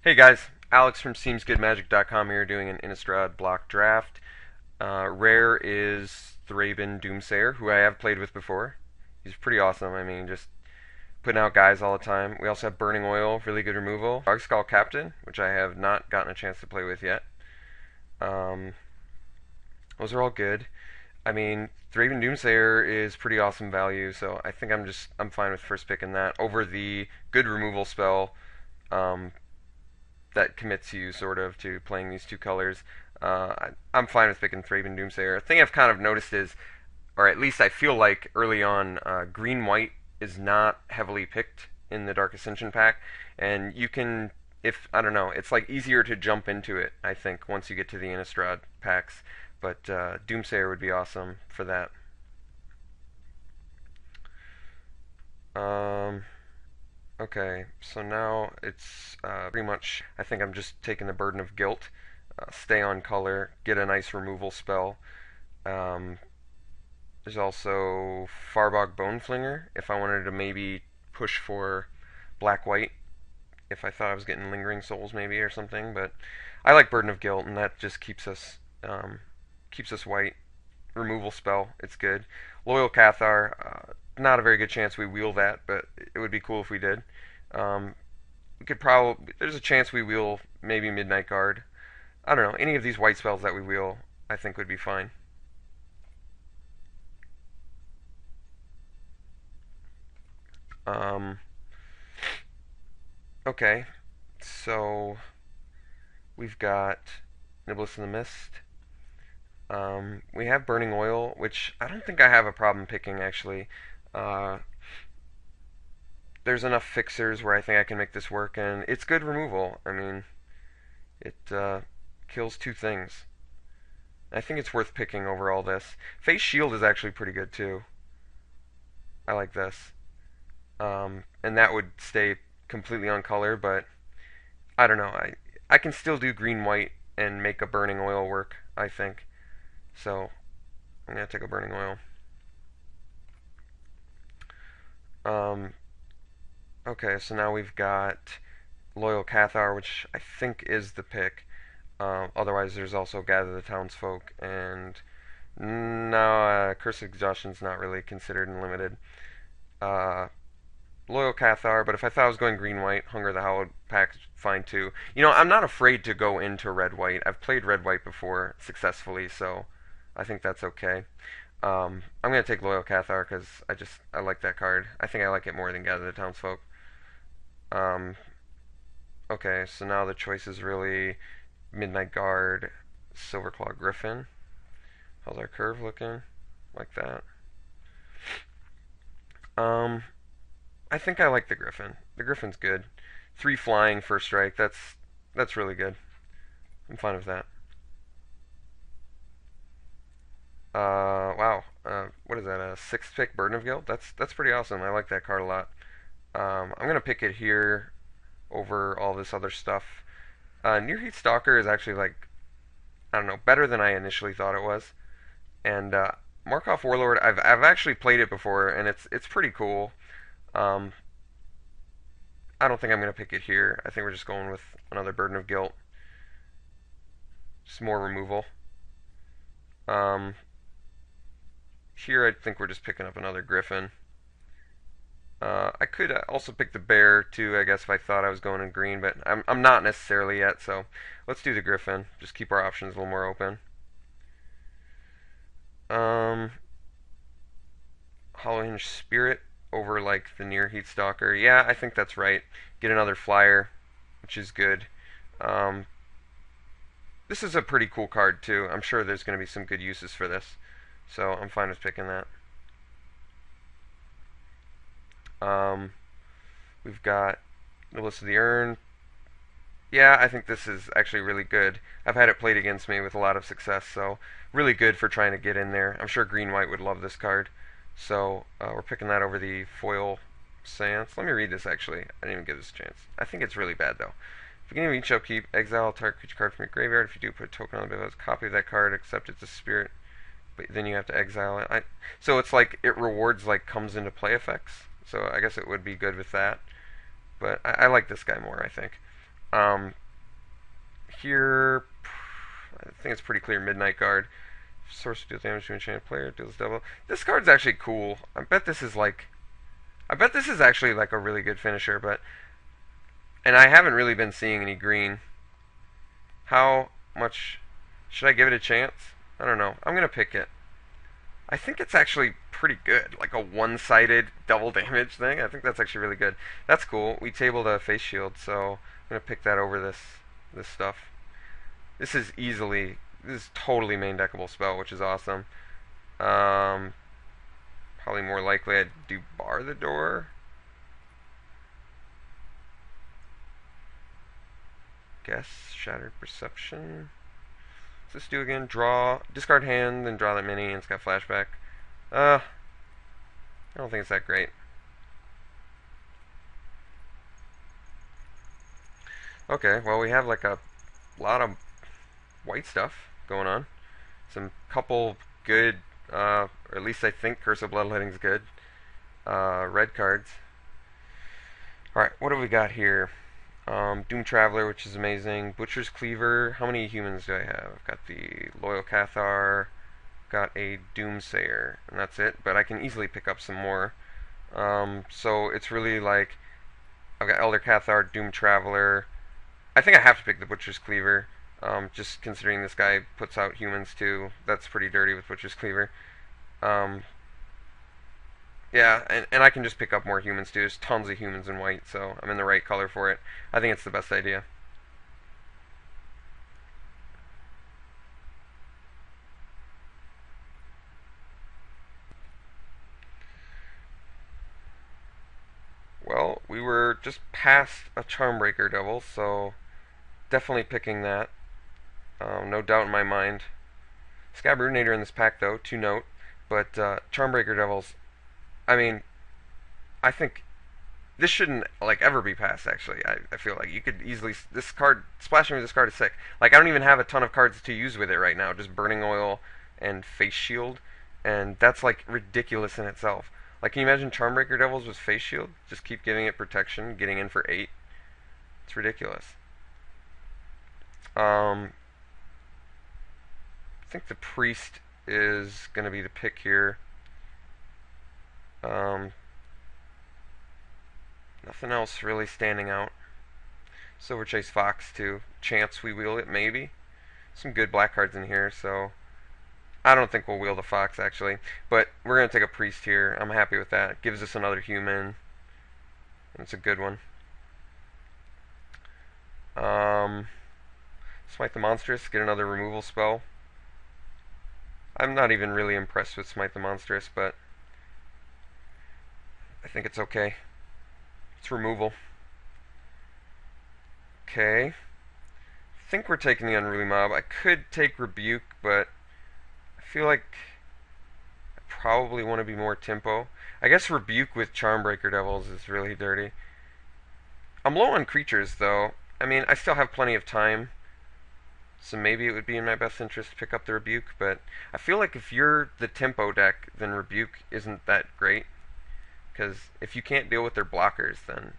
Hey guys, Alex from SeemsGoodMagic.com here doing an Innistrad block draft. Rare is Thraben Doomsayer, who I have played with before. He's pretty awesome. I mean, just putting out guys all the time. We also have Burning Oil, really good removal. Dog Skull Captain, which I have not gotten a chance to play with yet. Um, those are all good. I mean, Thraben Doomsayer is pretty awesome value, so I think I'm fine with first picking that over the good removal spell. Um, that commits you sort of to playing these two colors. I'm fine with picking Thraben Doomsayer. A thing I've kind of noticed is, or at least I feel like early on, green white is not heavily picked in the Dark Ascension pack, and you can, if I don't know, it's like easier to jump into it. I think once you get to the Innistrad packs, but Doomsayer would be awesome for that. Um, Okay, so now it's pretty much, I think I'm just taking the burden of guilt, stay on color, get a nice removal spell. Um, there's also Farbog Boneflinger, if I wanted to maybe push for black-white, if I thought I was getting Lingering Souls maybe or something, but I like Burden of Guilt, and that just keeps us white. Removal spell, it's good. Loyal Cathar, not a very good chance we wheel that, but it would be cool if we did. Um, we could probably, there's a chance we wheel maybe Midnight Guard. I don't know, any of these white spells that we wheel, I think would be fine. Um, okay, so we've got Niblis in the Mist. We have Burning Oil, which I don't think I have a problem picking actually. Uh, there's enough fixers where I think I can make this work, and it's good removal. I mean, it kills two things. I think it's worth picking over all this. Face Shield is actually pretty good too. I like this. And that would stay completely on color, but I don't know. I can still do green white and make a Burning Oil work, I think. So I'm gonna take a Burning Oil. Um, okay, so now we've got Loyal Cathar, which I think is the pick. Otherwise, there's also Gather the Townsfolk, and no, Curse of Exhaustion's not really considered in limited. Uh, Loyal Cathar, but if I thought I was going green-white, Hunger the Hallowed pack fine too. You know, I'm not afraid to go into red-white. I've played red-white before successfully, so I think that's okay. I'm gonna take Loyal Cathar because I like that card. I think I like it more than Gather the Townsfolk. Um, okay, so now the choice is really Midnight Guard, Silverclaw Griffin. How's our curve looking? Like that. Um, I think I like the Griffin. The Griffin's good. Three flying first strike. That's really good. I'm fine with that. Wow. What is that? A sixth pick, Burden of Guilt. That's pretty awesome. I like that card a lot. I'm gonna pick it here over all this other stuff. Near Heat Stalker is actually like I don't know better than I initially thought it was. And Markov Warlord, I've actually played it before, and it's pretty cool. Um, I don't think I'm gonna pick it here. I think we're just going with another Burden of Guilt, just more removal. Um, here I think we're just picking up another Griffin. I could also pick the bear too, I guess, if I thought I was going in green, but I'm not necessarily yet. So let's do the Griffin. Just keep our options a little more open. Um, Hollow Hinge Spirit over like the Near Heat Stalker. Yeah, I think that's right. Get another flyer, which is good. Um, this is a pretty cool card too. I'm sure there's going to be some good uses for this, so I'm fine with picking that. Um, we've got the List of the Urn. Yeah, I think this is actually really good. I've had it played against me with a lot of success, so really good for trying to get in there. I'm sure Green White would love this card. So we're picking that over the foil Seance. Let me read this actually. I didn't even give this a chance. I think it's really bad though. Beginning of each upkeep, exile a target creature card from your graveyard. If you do, put a token on the battlefield, copy of that card, except it's a spirit. But then you have to exile it. So it's like it rewards like comes into play effects. So I guess it would be good with that. But I like this guy more, I think. Um, here, I think it's pretty clear. Midnight Guard. Source deals damage to enchanted player. Deals double. This card's actually cool. I bet this is actually like a really good finisher, but and I haven't really been seeing any green. How much should I give it a chance? I don't know. I'm gonna pick it. I think it's actually pretty good. Like a one-sided double damage thing. I think that's actually really good. That's cool. We tabled a face shield, so I'm gonna pick that over this stuff. This is totally main deckable spell, which is awesome. Um, Probably more likely I'd do bar the door. Guess shattered perception. What's this do again? Draw, discard hand, then draw that mini, and it's got flashback. I don't think it's that great. Okay, well we have like a lot of white stuff going on. Some couple good, or at least I think Curse of Bloodletting's good. Red cards. Alright, what do we got here? Doom Traveler, which is amazing. Butcher's Cleaver. How many humans do I have? I've got the Loyal Cathar. Got a Doomsayer, and that's it. But I can easily pick up some more. So it's really like I've got Elder Cathar, Doom Traveler. I think I have to pick the Butcher's Cleaver. Just considering this guy puts out humans too. That's pretty dirty with Butcher's Cleaver. Um, yeah, and I can just pick up more humans too. There's tons of humans in white, so I'm in the right color for it. I think it's the best idea. Well, we were just past a Charmbreaker Devil, so definitely picking that. No doubt in my mind. Scabruinator in this pack, though, to note. But Charmbreaker Devils, I mean, I think this shouldn't like ever be passed. Actually, I feel like you could easily this card splashing with this card is sick. Like I don't even have a ton of cards to use with it right now. Just Burning Oil and Face Shield, and that's like ridiculous in itself. Like, can you imagine Charmbreaker Devils with Face Shield? Just keep giving it protection, getting in for 8. It's ridiculous. Um, I think the Priest is going to be the pick here. Um, Nothing else really standing out. Silver Chase Fox too. Chance we wheel it maybe. Some good black cards in here, so I don't think we'll wheel the Fox actually. But we're gonna take a Priest here. I'm happy with that. Gives us another human. It's a good one. Smite the Monstrous, get another removal spell. I'm not even really impressed with Smite the Monstrous, but I think it's okay. It's removal. Okay. I think we're taking the Unruly Mob. I could take Rebuke, but I feel like I probably want to be more tempo. I guess Rebuke with Charmbreaker Devils is really dirty. I'm low on creatures, though. I mean, I still have plenty of time, so maybe it would be in my best interest to pick up the Rebuke, but I feel like if you're the tempo deck, then Rebuke isn't that great. Because if you can't deal with their blockers, then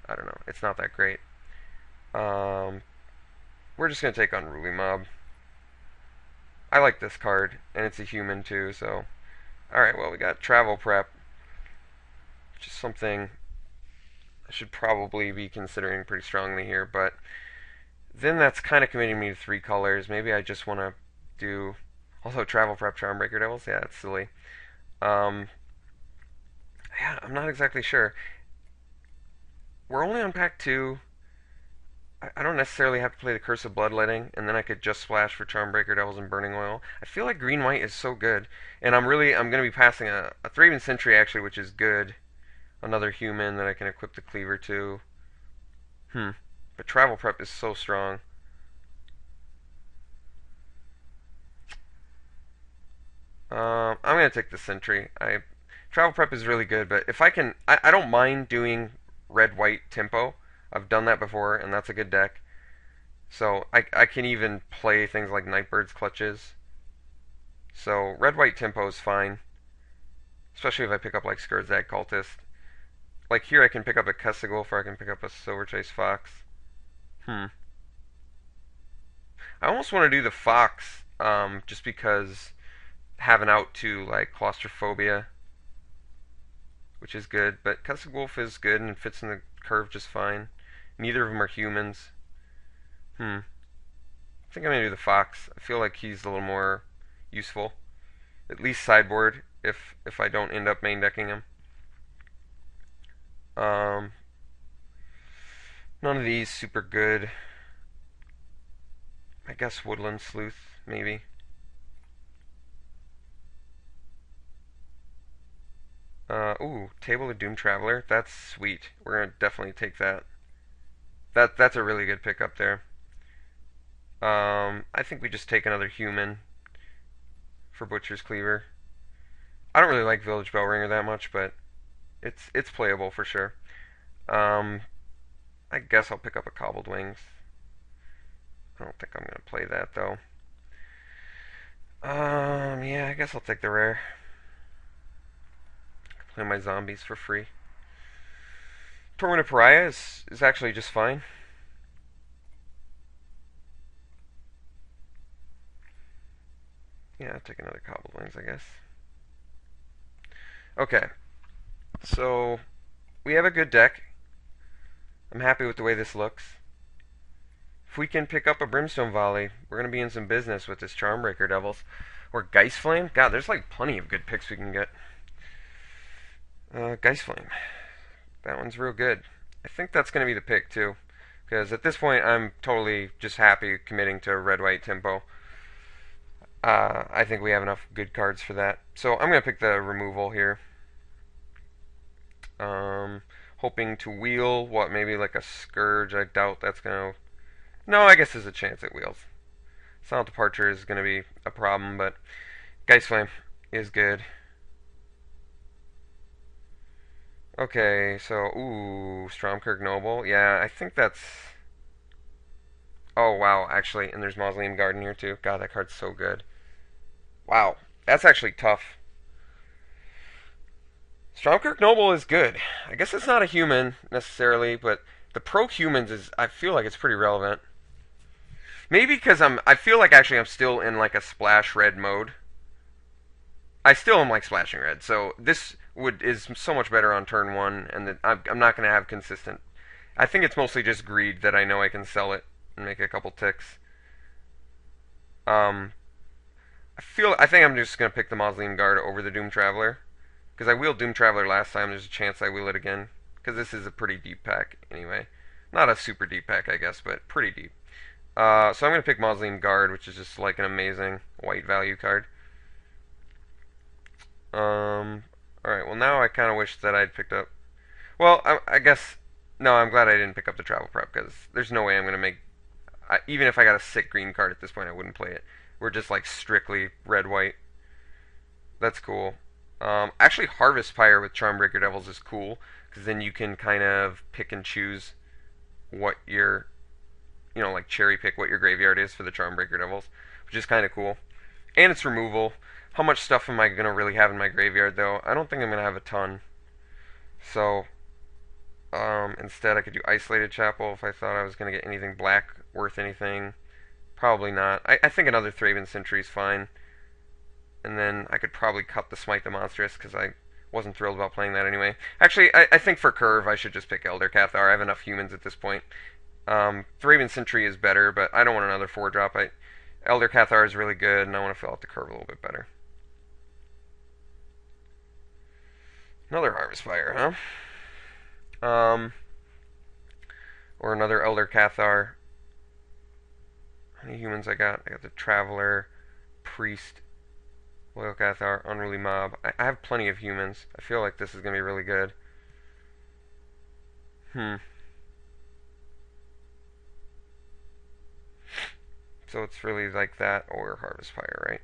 I don't know. It's not that great. We're just gonna take Unruly Mob. I like this card, and it's a human too. So, all right. Well, we got Travel Prep, which is something I should probably be considering pretty strongly here. But then that's kind of committing me to 3 colors. Maybe I just want to do also Travel Prep Charmbreaker Devils. Yeah, it's silly. Um, yeah, I'm not exactly sure. We're only on pack 2. I don't necessarily have to play the Curse of Bloodletting, and then I could just splash for Charmbreaker Devils and Burning Oil. I feel like green-white is so good, and I'm going to be passing a Thraben Sentry, actually, which is good. Another human that I can equip the Cleaver to. But Travel Prep is so strong. I'm going to take the Sentry. Travel Prep is really good, but if I can... I don't mind doing red-white tempo. I've done that before, and that's a good deck. So I can even play things like Nightbird's Clutches. So red-white tempo is fine, especially if I pick up like Skurzag Cultist. Like here I can pick up a Kessigulf, or I can pick up a Silver Chase Fox. Hmm. I almost want to do the fox, just because having out to like claustrophobia, which is good, but Custom Wolf is good and fits in the curve just fine. Neither of them are humans. Hmm. I think I'm gonna do the fox. I feel like he's a little more useful, at least sideboard. If I don't end up main decking him. Um, None of these super good. I guess Woodland Sleuth maybe. Ooh, Table of Doom Traveler. That's sweet. We're gonna definitely take that. That's a really good pick up there. I think we just take another human for Butcher's Cleaver. I don't really like Village Bell Ringer that much, but it's playable for sure. Um, I guess I'll pick up a Cobbled Wings. I don't think I'm gonna play that though. Yeah, I guess I'll take the rare. Play my zombies for free. Torment of Pariah is actually just fine. Yeah, I'll take another Cobbled Wings, I guess. Okay, so we have a good deck. I'm happy with the way this looks. If we can pick up a Brimstone Volley, we're going to be in some business with this Charmbreaker Devils. Or Geist Flame. God, there's like plenty of good picks we can get. Geist Flame. That one's real good. I think that's going to be the pick too. Because at this point, I'm totally just happy committing to red-white tempo. I think we have enough good cards for that. So I'm going to pick the removal here. Um, Hoping to wheel, what, maybe like a Scourge. I doubt that's going to... No, I guess there's a chance it wheels. Silent Departure is going to be a problem, but Geist Flame is good. Okay, so, ooh, Stromkirk Noble. Yeah, I think that's... Oh, wow, actually, and there's Mausoleum Garden here, too. God, that card's so good. Wow, that's actually tough. Stromkirk Noble is good. I guess it's not a human, necessarily, but the pro-humans is... I feel like it's pretty relevant. Maybe because I feel like actually I'm still in like a splash red mode. I still am like splashing red, so this would is so much better on turn one, and that I'm not going to have consistent. I think it's mostly just greed that I know I can sell it and make a couple ticks. Um, I think I'm just going to pick the Mausoleum Guard over the Doom Traveler because I wheeled Doom Traveler last time. There's a chance I wheel it again because this is a pretty deep pack anyway. Not a super deep pack, I guess, but pretty deep. So I'm going to pick Mausoleum Guard, which is just like an amazing white value card. Alright, well now I kind of wish that I'd picked up... Well, I guess... No, I'm glad I didn't pick up the Travel Prep, because there's no way I'm going to make... even if I got a sick green card at this point, I wouldn't play it. We're just like strictly red-white. That's cool. Actually, Harvest Pyre with Charmbreaker Devils is cool, because then you can kind of pick and choose what your... like cherry pick what your graveyard is for the Charmbreaker Devils, which is kind of cool. And it's removal. How much stuff am I going to really have in my graveyard, though? I don't think I'm going to have a ton. So, instead I could do Isolated Chapel if I thought I was going to get anything black worth anything. Probably not. I think another Thraben Sentry is fine. And then I could probably cut the Smite the Monstrous, because I wasn't thrilled about playing that anyway. Actually, I think for curve I should just pick Elder Cathar. I have enough humans at this point. Thraben Sentry is better, but I don't want another 4-drop. Elder Cathar is really good, and I want to fill out the curve a little bit better. Another Harvest Fire, huh? Or another Elder Cathar. How many humans I got? I got the Traveler, Priest, Loyal Cathar, Unruly Mob. I have plenty of humans. I feel like this is going to be really good. So it's really like that or Harvest Fire, right?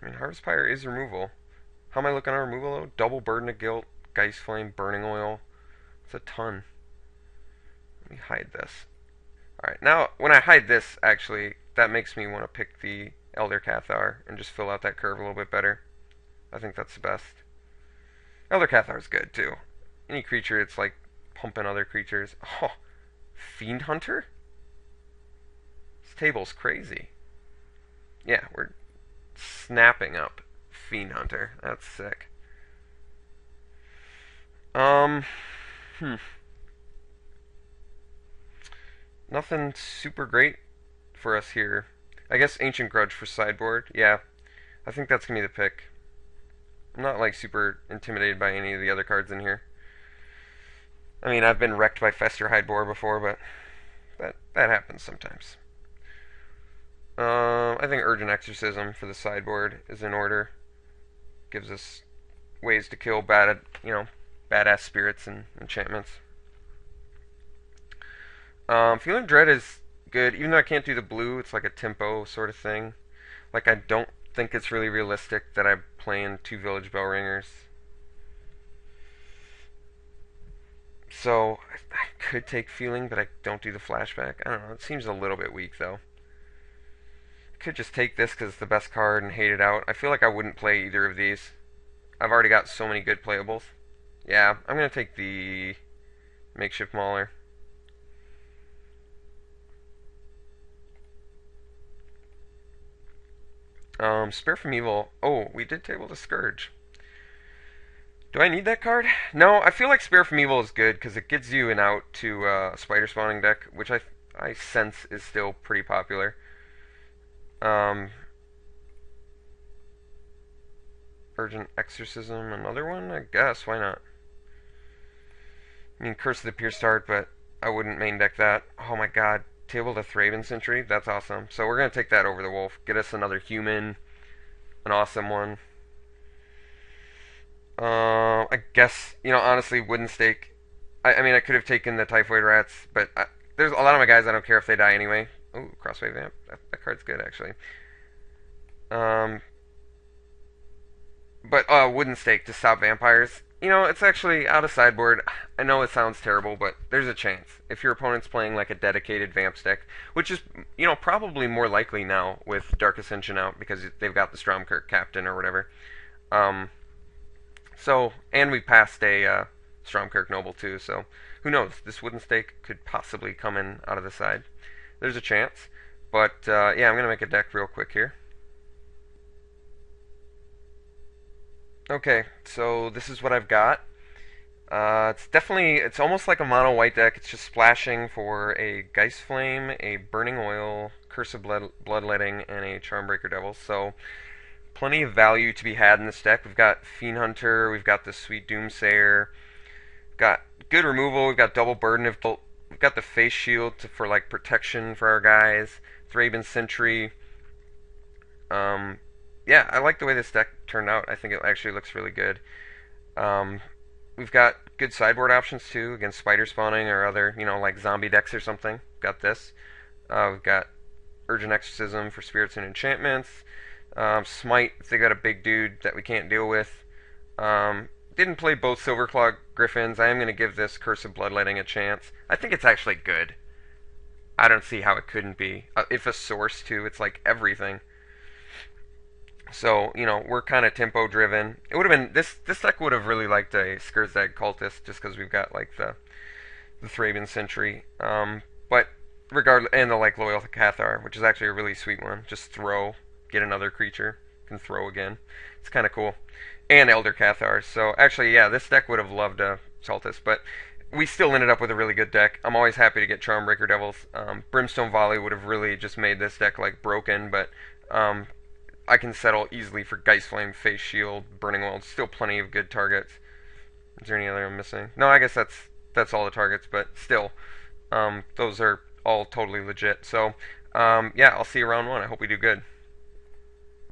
I mean, Harvest Fire is removal. How am I looking on removal, though? Double Burden of Guilt, Geist Flame, Burning Oil. It's a ton. Let me hide this. Alright, now, when I hide this, actually, that makes me want to pick the Elder Cathar and just fill out that curve a little bit better. I think that's the best. Elder Cathar is good, too. Any creature, it's like pumping other creatures. Oh, Fiend Hunter? This table's crazy. Yeah, we're snapping up Fiend Hunter. That's sick. Um, hmm. Nothing super great for us here. I guess Ancient Grudge for sideboard. Yeah, I think that's gonna be the pick. I'm not like super intimidated by any of the other cards in here. I mean, I've been wrecked by Fester Hydeboar before, but that happens sometimes. I think Urgent Exorcism for the sideboard is in order. Gives us ways to kill badass spirits and enchantments. Feeling Dread is good, even though I can't do the blue. It's like a tempo sort of thing. Like I don't think it's really realistic that I'm playing two Village Bell Ringers. So I could take Feeling, but I don't do the flashback. I don't know. It seems a little bit weak though. I could just take this because it's the best card and hate it out. I feel like I wouldn't play either of these. I've already got so many good playables. Yeah, I'm gonna take the Makeshift Mauler. Spare from Evil. Oh, we did table the Scourge. Do I need that card? No, I feel like Spare from Evil is good because it gives you an out to Spider Spawning deck, which I sense is still pretty popular. Um, Urgent Exorcism, another one? I guess, why not? I mean, Curse of the Pierced Heart, but I wouldn't main deck that. Oh my god, table the Thraben Sentry? That's awesome. So we're going to take that over the Wolf. Get us another human, an awesome one. I guess, honestly, Wooden Stake. I mean, I could have taken the Typhoid Rats, but there's a lot of my guys I don't care if they die anyway. Ooh, Crossway Vamp. That card's good, actually. Um, but Wooden Stake to stop vampires. It's actually out of sideboard. I know it sounds terrible, but there's a chance. If your opponent's playing like a dedicated vamp deck, which is, probably more likely now with Dark Ascension out because they've got the Stromkirk Captain or whatever. Um, and we passed a Stromkirk Noble too, so who knows? This Wooden Stake could possibly come in out of the side. There's a chance. But, yeah, I'm going to make a deck real quick here. Okay, so this is what I've got. It's almost like a mono white deck. It's just splashing for a Geist Flame, a Burning Oil, Curse of Bloodletting, and a Charmbreaker Devil. So, plenty of value to be had in this deck. We've got Fiend Hunter, we've got the Sweet Doomsayer, got good removal, we've got double Burden of Bolt, we've got the Face Shield for like protection for our guys, Thraben Sentry. Yeah, I like the way this deck turned out. I think it actually looks really good. Um, we've got good sideboard options too against spider spawning or other, like zombie decks or something. Got this. We've got Urgent Exorcism for spirits and enchantments. Smite if they got a big dude that we can't deal with. Didn't play both Silverclaw Griffins. I am going to give this Curse of Bloodletting a chance. I think it's actually good. I don't see how it couldn't be. If a source too, it's like everything. So, we're kind of tempo driven. It would have been this deck would have really liked a Skurzag Cultist just because we've got like the Thraben Sentry. But regardless, and the like Loyal Cathar, which is actually a really sweet one. Just throw, get another creature, can throw again. It's kind of cool. And Elder Cathar. So actually, yeah, this deck would have loved a Cultist, but we still ended up with a really good deck. I'm always happy to get Charmbreaker Devils. Brimstone Volley would have really just made this deck like broken, but I can settle easily for Geist Flame, Face Shield, Burning Oil. Still plenty of good targets. Is there any other I'm missing? No, I guess that's all the targets, but still, those are all totally legit. So, yeah, I'll see you round one. I hope we do good.